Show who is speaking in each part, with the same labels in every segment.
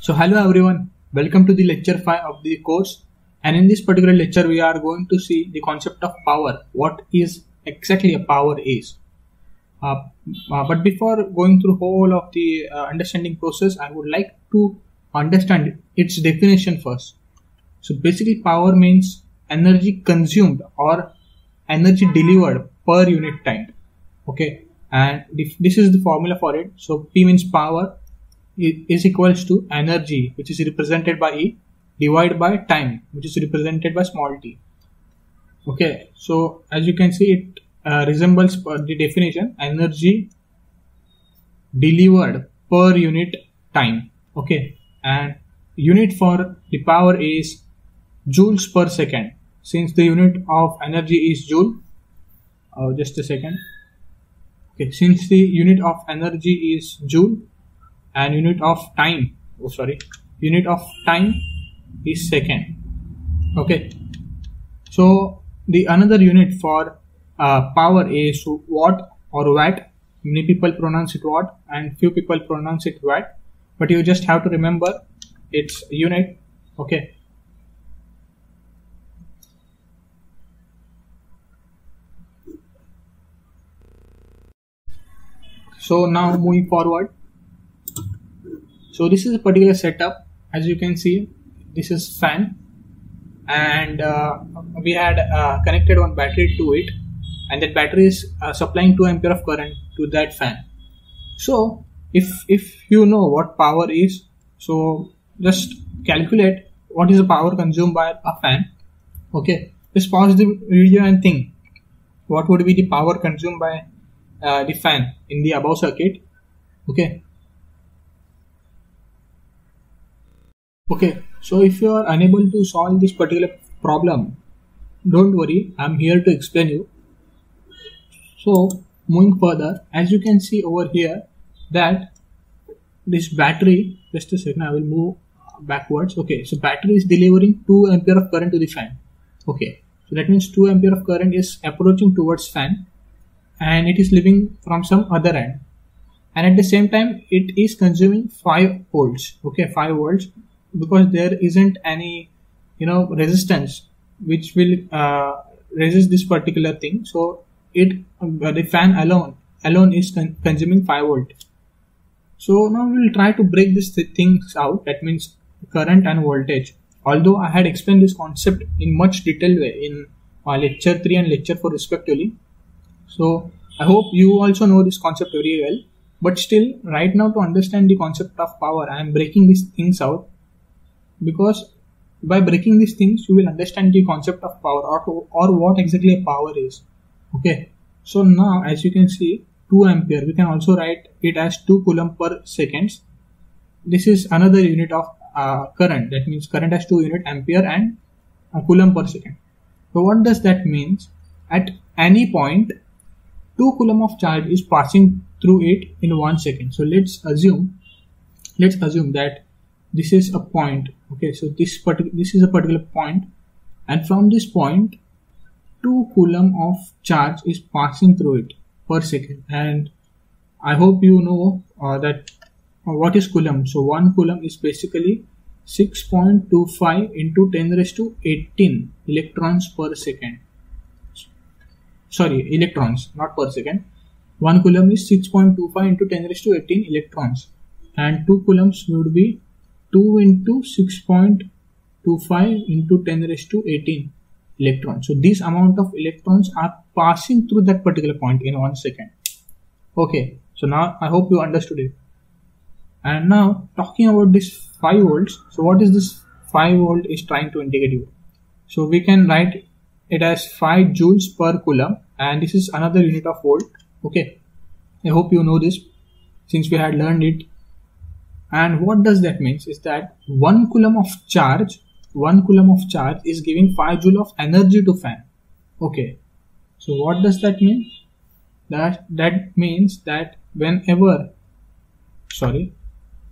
Speaker 1: So hello everyone, welcome to the lecture 5 of the course, and in this particular lecture we are going to see the concept of power, what is exactly a power is. But before going through whole of the understanding process, I would like to understand its definition first. So basically power means energy consumed or energy delivered per unit time. Okay, and this is the formula for it. So P means power is equals to energy, which is represented by E, divided by time, which is represented by small t. Okay, so as you can see, it resembles the definition energy delivered per unit time. Okay, and unit for the power is joules per second. Since the unit of energy is joule, just a second. Okay, since the unit of energy is joule and unit of time is second. Okay, so the another unit for power is watt or watt. Many people pronounce it watt and few people pronounce it watt, but you just have to remember its unit. Okay, so now moving forward, so this is a particular setup. As you can see, this is fan, and we had connected one battery to it, and that battery is supplying 2 ampere of current to that fan. So if you know what power is, so just calculate what is the power consumed by a fan. Okay, just pause the video and think what would be the power consumed by the fan in the above circuit. Okay, so if you are unable to solve this particular problem, don't worry, I'm here to explain you. So moving further, as you can see over here that this battery, just a second, I will move backwards. Okay, so battery is delivering 2 ampere of current to the fan. Okay, so that means 2 ampere of current is approaching towards fan and it is leaving from some other end, and at the same time it is consuming 5 volts. Okay, 5 volts, because there isn't any resistance which will resist this particular thing, so it the fan alone is consuming 5 volt. So now we will try to break these things out, that means current and voltage. Although I had explained this concept in much detailed way in lecture 3 and lecture 4 respectively, so I hope you also know this concept very well, but still right now to understand the concept of power I am breaking these things out, because by breaking these things you will understand the concept of power or what exactly a power is. Okay, so now as you can see 2 ampere, we can also write it as 2 coulomb per seconds. This is another unit of current, that means current has 2 unit ampere and coulomb per second. So what does that mean? At any point 2 coulomb of charge is passing through it in 1 second. So let's assume that this is a point. Okay, so this is a particular point, and from this point 2 coulomb of charge is passing through it per second. And I hope you know that what is coulomb. So 1 coulomb is basically 6.25 into 10 raised to 18 electrons per second. Sorry, electrons, not per second. 1 coulomb is 6.25 into 10 raised to 18 electrons, and 2 coulombs would be 2 into 6.25 into 10 raised to 18 electrons. So this amount of electrons are passing through that particular point in 1 second. Okay, so now I hope you understood it. And now talking about this 5 volts, so what is this 5 volt is trying to indicate you? So we can write it as 5 joules per coulomb, and this is another unit of volt. Okay, I hope you know this since we had learned it. And what does that mean is that 1 coulomb of charge is giving 5 joule of energy to fan. Okay, so what does that mean? That means that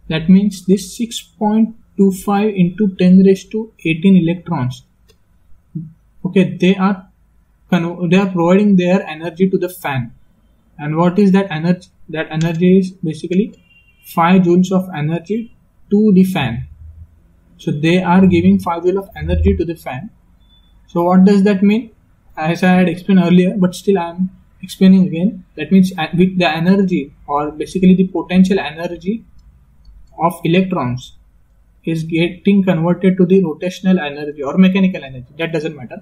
Speaker 1: that means this 6.25 into 10 raised to 18 electrons, okay, they are providing their energy to the fan. And what is that energy? That energy is basically 5 joules of energy to the fan. So they are giving 5 joule of energy to the fan. So what does that mean? As I had explained earlier, but still I am explaining again. That means with the energy, or basically the potential energy of electrons is getting converted to the rotational energy or mechanical energy, that doesn't matter.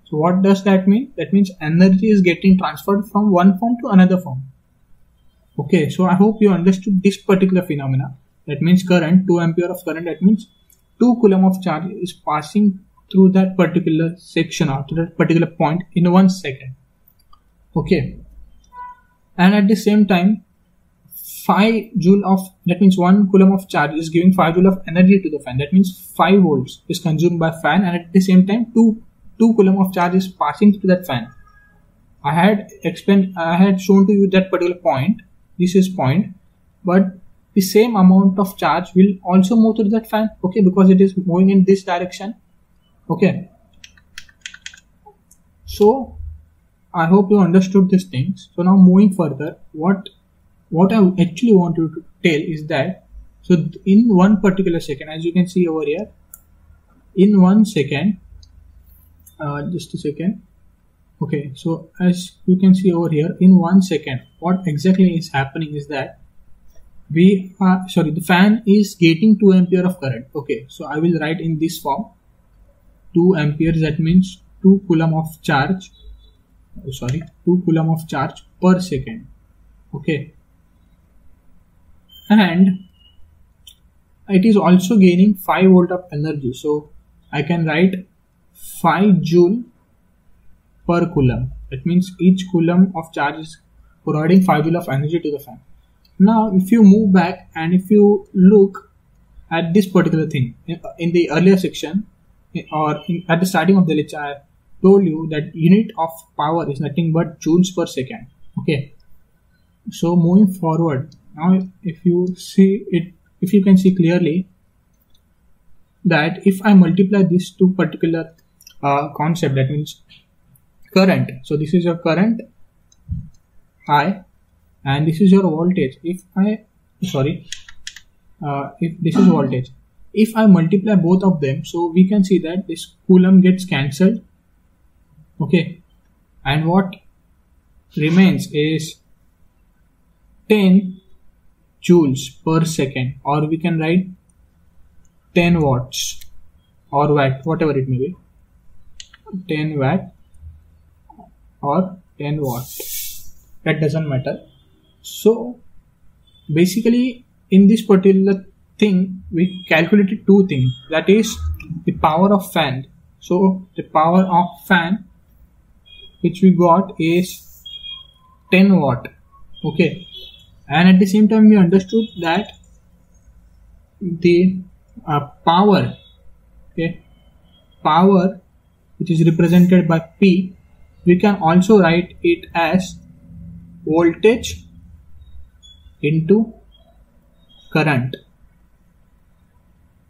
Speaker 1: So what does that mean? That means energy is getting transferred from one form to another form. Okay, so I hope you understood this particular phenomena. That means current, 2 ampere of current, that means 2 coulomb of charge is passing through that particular section or to that particular point in 1 second. Okay, and at the same time 5 joule of, that means 1 coulomb of charge is giving 5 joule of energy to the fan. That means 5 volts is consumed by fan, and at the same time 2 coulomb of charge is passing through that fan. I had shown to you that particular point. This is point, but the same amount of charge will also move through that fan. Okay, because it is moving in this direction. Okay, so I hope you understood these things. So now moving further, what I actually want you to tell is that, so in one particular second, as you can see over here, in 1 second, just a second. Okay, so as you can see over here, in 1 second, what exactly is happening is that the fan is getting 2 ampere of current. Okay, so I will write in this form, 2 amperes, that means 2 coulomb of charge, 2 coulomb of charge per second. Okay, and it is also gaining 5 volt of energy. So I can write 5 joule per coulomb. That means each coulomb of charge is providing 5 joule of energy to the fan. Now if you move back and if you look at this particular thing, in the earlier section or at the starting of the lecture, I told you that unit of power is nothing but joules per second. Okay, so moving forward, now if you can see clearly that if I multiply these two particular concept, that means current, so this is your current I and this is your voltage. If this is voltage, if I multiply both of them, so we can see that this coulomb gets cancelled. Okay, and what remains is 10 joules per second, or we can write 10 watts or watt, whatever it may be, 10 watt or 10 watt, that doesn't matter. So basically in this particular thing we calculated two things, that is the power of fan. So the power of fan which we got is 10 watt. Okay, and at the same time we understood that the power, okay, power which is represented by P, we can also write it as voltage into current.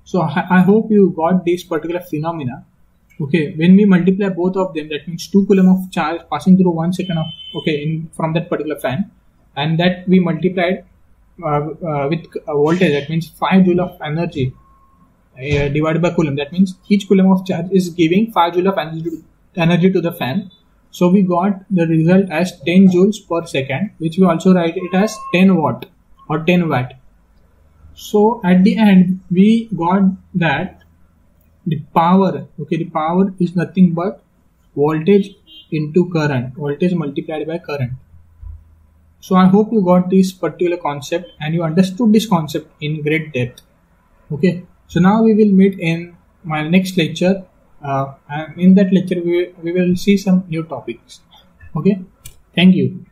Speaker 1: So I hope you got this particular phenomena. Okay, when we multiply both of them, that means 2 coulomb of charge passing through 1 second of, okay, from that particular fan, and that we multiplied with voltage, that means 5 joule of energy divided by coulomb, that means each coulomb of charge is giving 5 joule of energy to the fan. So we got the result as 10 joules per second, which we also write it as 10 watt or 10 watt. So at the end we got that the power, okay, the power is nothing but voltage into current, voltage multiplied by current. So I hope you got this particular concept and you understood this concept in great depth. Okay, so now we will meet in my next lecture, and in that lecture we will see some new topics. Okay, thank you.